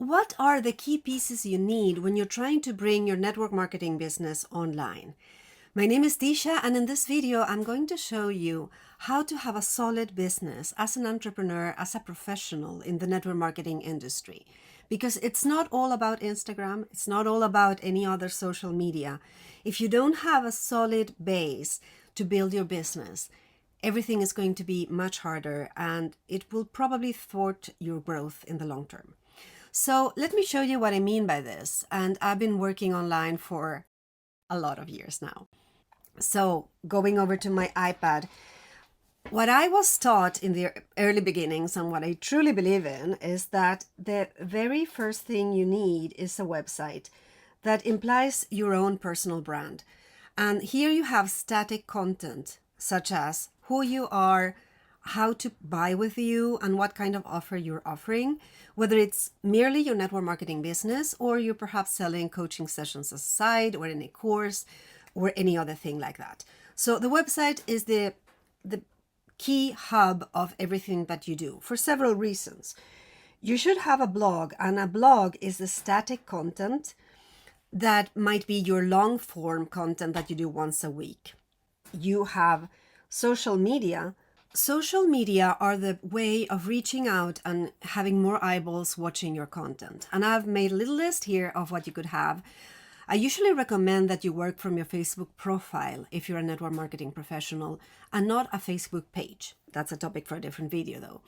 What are the key pieces you need when you're trying to bring your network marketing business online? My name is Tisha, and in this video, I'm going to show you how to have a solid business as an entrepreneur, as a professional in the network marketing industry. Because it's not all about Instagram, it's not all about any other social media. If you don't have a solid base to build your business, everything is going to be much harder and it will probably thwart your growth in the long term. So let me show you what I mean by this. And I've been working online for a lot of years now. So going over to my iPad, what I was taught in the early beginnings and what I truly believe in is that the very first thing you need is a website that implies your own personal brand. And here you have static content such as who you are, how to buy with you, and what kind of offer you're offering, whether it's merely your network marketing business or you're perhaps selling coaching sessions aside or in a course or any other thing like that. So the website is the key hub of everything that you do for several reasons. You should have a blog, and a blog is the static content that might be your long form content that you do once a week. You have social media. Social media are the way of reaching out and having more eyeballs watching your content. And I've made a little list here of what you could have. I usually recommend that you work from your Facebook profile if you're a network marketing professional and not a Facebook page. That's a topic for a different video though.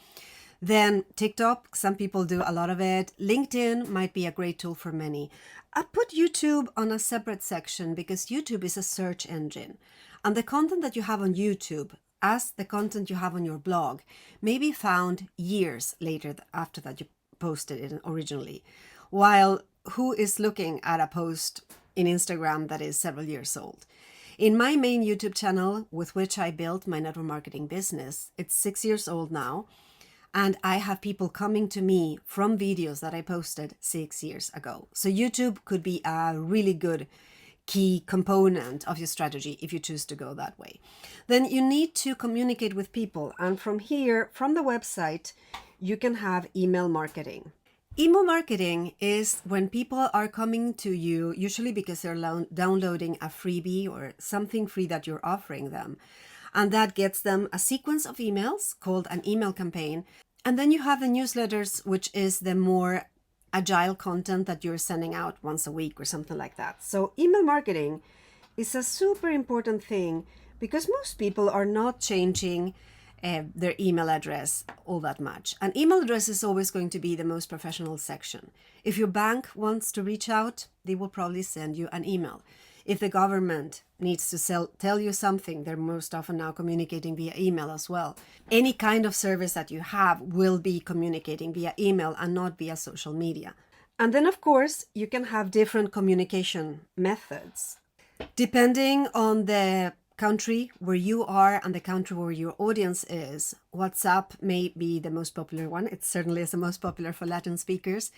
Then TikTok, some people do a lot of it. LinkedIn might be a great tool for many. I put YouTube on a separate section because YouTube is a search engine. And the content that you have on YouTube, as the content you have on your blog, may be found years later after that you posted it originally. While who is looking at a post in Instagram that is several years old? In my main YouTube channel, with which I built my network marketing business, it's 6 years old now. And I have people coming to me from videos that I posted 6 years ago. So YouTube could be a really good key component of your strategy if you choose to go that way. Then you need to communicate with people. And from here, from the website, you can have email marketing. Email marketing is when people are coming to you, usually because they're downloading a freebie or something free that you're offering them. And that gets them a sequence of emails called an email campaign. And then you have the newsletters, which is the more agile content that you're sending out once a week or something like that. So email marketing is a super important thing because most people are not changing their email address all that much. An email address is always going to be the most professional section. If your bank wants to reach out, they will probably send you an email. If the government needs to tell you something, they're most often now communicating via email as well. Any kind of service that you have will be communicating via email and not via social media. And then, of course, you can have different communication methods. Depending on the country where you are and the country where your audience is, WhatsApp may be the most popular one. It certainly is the most popular for Latin speakers.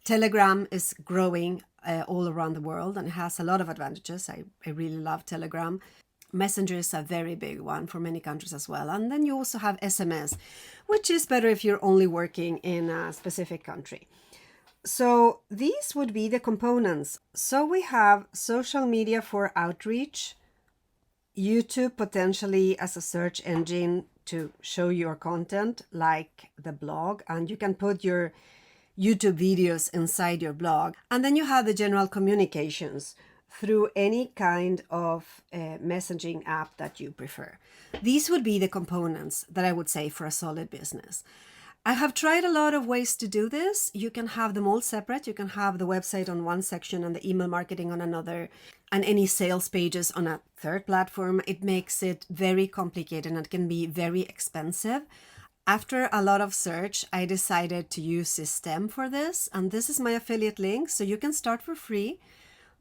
Telegram is growing all around the world and it has a lot of advantages. I really love Telegram. Messenger is a very big one for many countries as well. And then you also have SMS, which is better if you're only working in a specific country. So these would be the components. So we have social media for outreach, YouTube potentially as a search engine to show your content like the blog, and you can put your YouTube videos inside your blog. And then you have the general communications through any kind of messaging app that you prefer. These would be the components that I would say for a solid business. I have tried a lot of ways to do this. You can have them all separate. You can have the website on one section and the email marketing on another, and any sales pages on a third platform. It makes it very complicated and it can be very expensive. After a lot of search, I decided to use System for this, and this is my affiliate link, so you can start for free.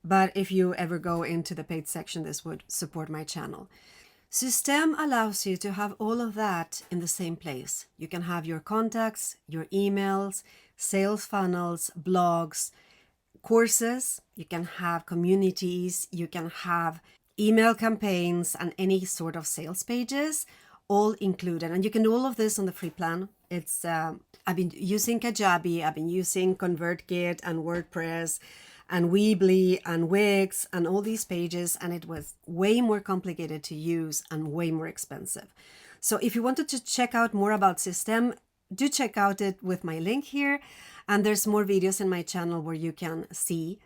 But if you ever go into the paid section, this would support my channel. System allows you to have all of that in the same place. You can have your contacts, your emails, sales funnels, blogs, courses. You can have communities. You can have email campaigns and any sort of sales pages all included. And you can do all of this on the free plan It's I've been using Kajabi, I've been using ConvertKit and WordPress and Weebly and Wix and all these pages, and it was way more complicated to use and way more expensive. So if you wanted to check out more about System, do check out it with my link here. And there's more videos in my channel where you can see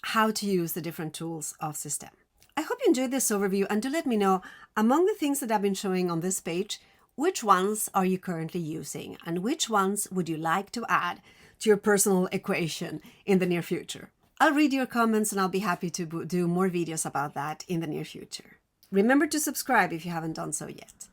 how to use the different tools of System. I hope you enjoyed this overview, and do let me know, among the things that I've been showing on this page, which ones are you currently using and which ones would you like to add to your personal equation in the near future? I'll read your comments and I'll be happy to do more videos about that in the near future. Remember to subscribe if you haven't done so yet.